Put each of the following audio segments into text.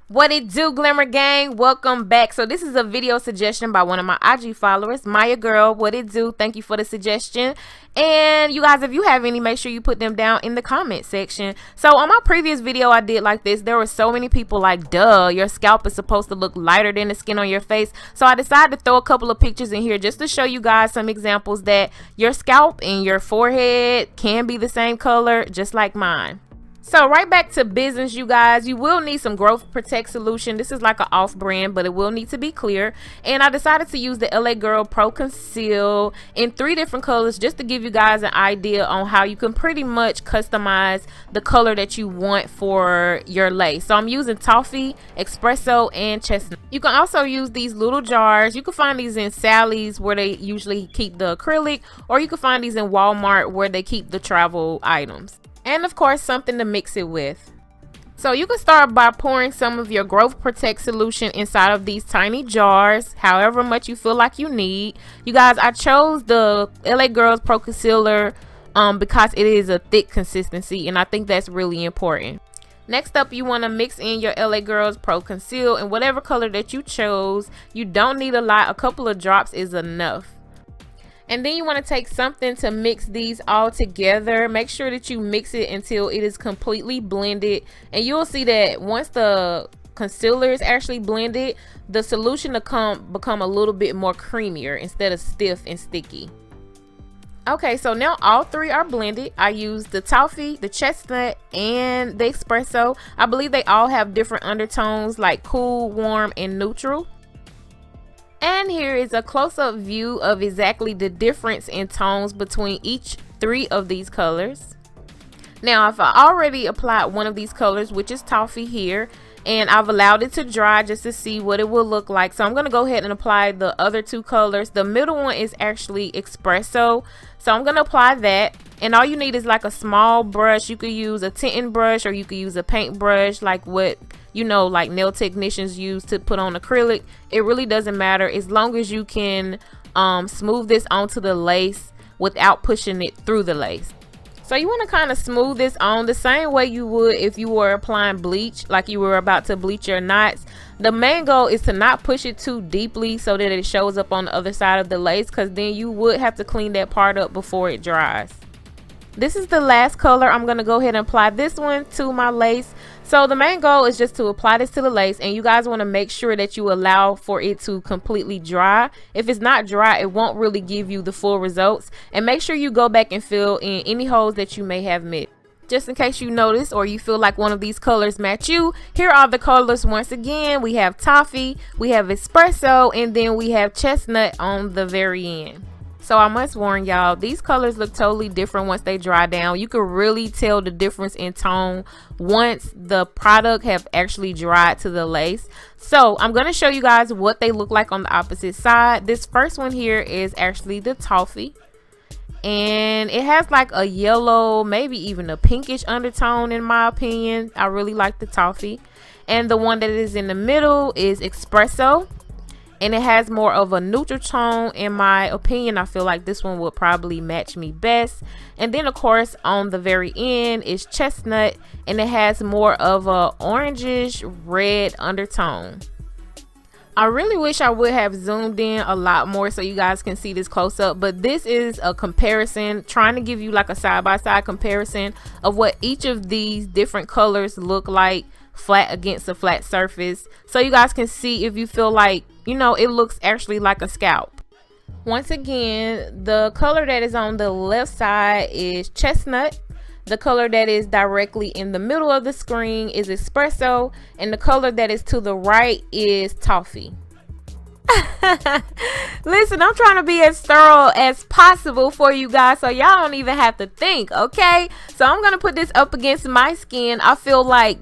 What it do, Glimmer Gang? Welcome back. So this is a video suggestion by one of my IG followers, Maya Girl. What it do? Thank you for the suggestion. And you guys, if you have any, make sure you put them down in the comment section. So on my previous video I did like this, there were so many people like, duh, your scalp is supposed to look lighter than the skin on your face. So I decided to throw a couple of pictures in here just to show you guys some examples that your scalp and your forehead can be the same color, just like mine. So right back to business, you guys. You will need some Growth Protect solution. This is like an off brand, but it will need to be clear. And I decided to use the LA Girl Pro Conceal in 3 different colors just to give you guys an idea on how you can pretty much customize the color that you want for your lace. So I'm using Toffee, Espresso, and Chestnut. You can also use these little jars. You can find these in Sally's where they usually keep the acrylic, or you can find these in Walmart where they keep the travel items. And of course, something to mix it with. So you can start by pouring some of your Growth Protect solution inside of these tiny jars, however much you feel like you need. You guys, I chose the LA Girls Pro Concealer because it is a thick consistency, and I think that's really important. Next up, you want to mix in your LA Girls Pro Conceal in whatever color that you chose. You don't need a lot. A couple of drops is enough. And then you want to take something to mix these all together. Make sure that you mix it until it is completely blended. And you'll see that once the concealer is actually blended, the solution will become a little bit more creamier instead of stiff and sticky. Okay, so now all 3 are blended. I used the Toffee, the Chestnut, and the Espresso. I believe they all have different undertones like cool, warm, and neutral. And here is a close-up view of exactly the difference in tones between each 3 of these colors. Now, if I already applied one of these colors, which is Toffee here, and I've allowed it to dry just to see what it will look like. So I'm going to go ahead and apply the other 2 colors. The middle one is actually Espresso. So I'm going to apply that. And all you need is like a small brush. You could use a tinting brush, or you could use a paint brush, like what, you know, like nail technicians use to put on acrylic. It really doesn't matter as long as you can smooth this onto the lace without pushing it through the lace. So you want to kind of smooth this on the same way you would if you were applying bleach, like you were about to bleach your knots. The main goal is to not push it too deeply so that it shows up on the other side of the lace, because then you would have to clean that part up before it dries. This is the last color. I'm going to go ahead and apply this one to my lace. So the main goal is just to apply this to the lace, and you guys want to make sure that you allow for it to completely dry. If it's not dry, it won't really give you the full results. And make sure you go back and fill in any holes that you may have missed. Just in case you notice or you feel like one of these colors match you, here are the colors once again. We have Toffee, we have Espresso, and then we have Chestnut on the very end. So I must warn y'all, these colors look totally different once they dry down. You can really tell the difference in tone once the product have actually dried to the lace. So I'm going to show you guys what they look like on the opposite side. This first one here is actually the Toffee. And it has like a yellow, maybe even a pinkish undertone in my opinion. I really like the Toffee. And the one that is in the middle is Espresso. And it has more of a neutral tone in my opinion. I feel like this one would probably match me best. And then of course on the very end is Chestnut, and it has more of a orangish red undertone. I really wish I would have zoomed in a lot more so you guys can see this close up, but this is a comparison, trying to give you like a side-by-side comparison of what each of these different colors look like flat against a flat surface, so you guys can see if you feel like, you know, it looks actually like a scalp. Once again, the color that is on the left side is Chestnut. The color that is directly in the middle of the screen is Espresso, and the color that is to the right is Toffee. Listen, I'm trying to be as thorough as possible for you guys so y'all don't even have to think, okay? So I'm gonna put this up against my skin. I feel like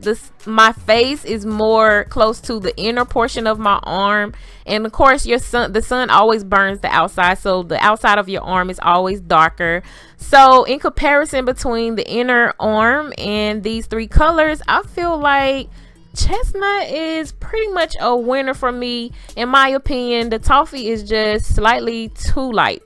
my face is more close to the inner portion of my arm, and of course the sun always burns the outside, so the outside of your arm is always darker. So in comparison between the inner arm and these 3 colors, I feel like Chestnut is pretty much a winner for me. In my opinion, the Toffee is just slightly too light.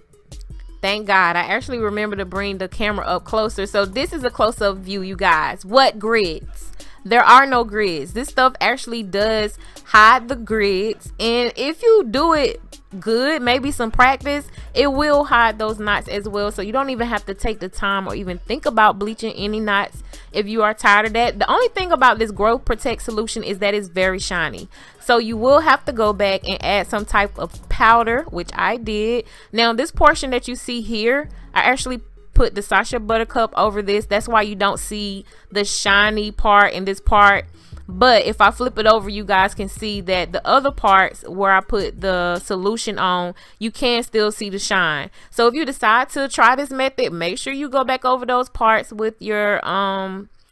Thank God I actually remember to bring the camera up closer. So this is a close-up view, you guys. What grids? there are no grids. This stuff actually does hide the grids, and if you do it good, maybe some practice, it will hide those knots as well. So you don't even have to take the time or even think about bleaching any knots if you are tired of that. The only thing about this Growth Protect solution is that it's very shiny, so you will have to go back and add some type of powder, which I did. Now this portion that you see here, I actually put the Sasha Buttercup over this. That's why you don't see the shiny part in this part. But if I flip it over, you guys can see that the other parts where I put the solution on, you can still see the shine. So if you decide to try this method, make sure you go back over those parts with your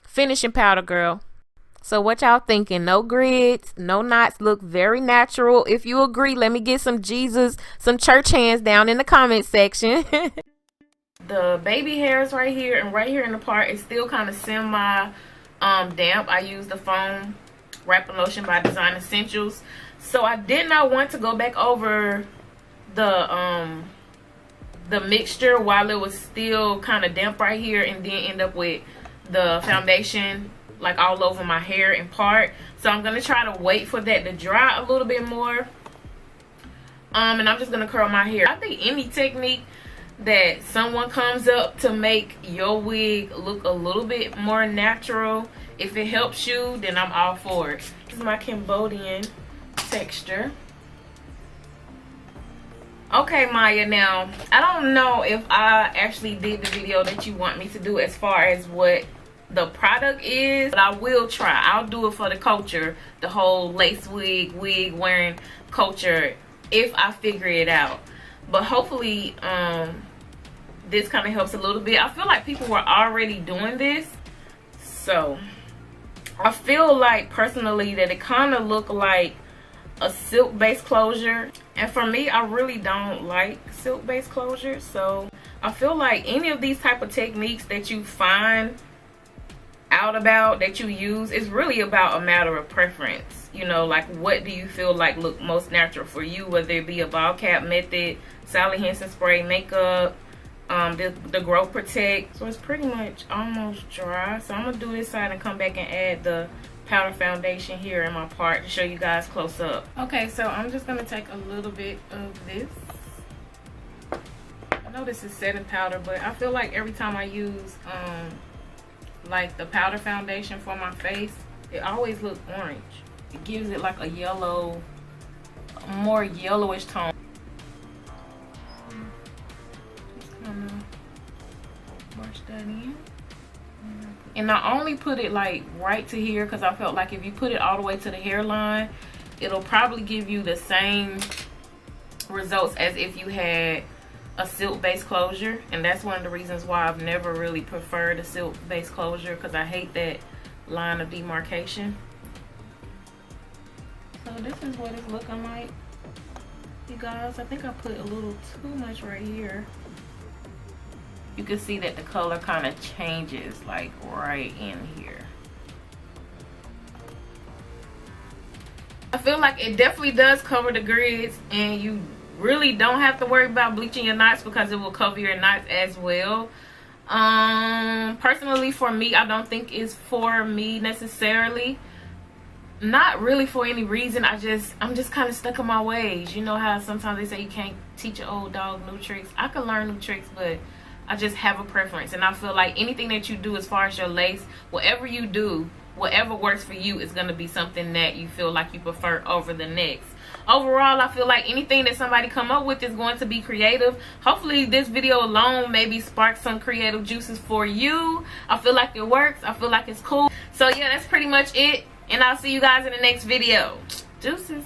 finishing powder, girl. So what y'all thinking? No grids, no knots, look very natural. If you agree, let me get some Jesus, some church hands down in the comment section. The baby hairs right here and right here in the part is still kind of semi damp. I used the foam wrapping lotion by Design Essentials, so I did not want to go back over the mixture while it was still kind of damp right here and then end up with the foundation like all over my hair and part. So I'm gonna try to wait for that to dry a little bit more, and I'm just gonna curl my hair. I think any technique that someone comes up to make your wig look a little bit more natural, if it helps you, then I'm all for it. This is my Cambodian texture. Okay, Maya, now I don't know if I actually did the video that you want me to do as far as what the product is, but I will try. I'll do it for the culture, the whole lace wig wearing culture, if I figure it out. But hopefully this kind of helps a little bit. I feel like people were already doing this, so I feel like personally that it kind of looked like a silk based closure, and for me, I really don't like silk based closure. So I feel like any of these type of techniques that you find out about, that you use, is really about a matter of preference. You know, like what do you feel like look most natural for you, whether it be a ball cap method, Sally Hansen spray makeup, the Growth Protect. So it's pretty much almost dry, so I'm gonna do this side and come back and add the powder foundation here in my part to show you guys close up. Okay, so I'm just gonna take a little bit of this. I know this is setting powder, but I feel like every time I use like the powder foundation for my face, it always looks orange. It gives it like a yellow, more yellowish tone. Just kind of brush that in. And I only put it like right to here because I felt like if you put it all the way to the hairline, it'll probably give you the same results as if you had a silk base closure. And that's one of the reasons why I've never really preferred a silk base closure, because I hate that line of demarcation. So this is what it's looking like, you guys. I think I put a little too much right here. You can see that the color kind of changes like right in here. I feel like it definitely does cover the grids, and you really don't have to worry about bleaching your knots because it will cover your knots as well. Personally, for me, I don't think it's for me necessarily. Not really for any reason. I'm just kind of stuck in my ways. You know how sometimes they say you can't teach an old dog new tricks. I can learn new tricks, but I just have a preference, and I feel like anything that you do as far as your lace, whatever you do, whatever works for you is going to be something that you feel like you prefer over the next. Overall, I feel like anything that somebody come up with is going to be creative. Hopefully this video alone maybe sparks some creative juices for you. I feel like it works. I feel like it's cool. So yeah, that's pretty much it, and I'll see you guys in the next video. Deuces.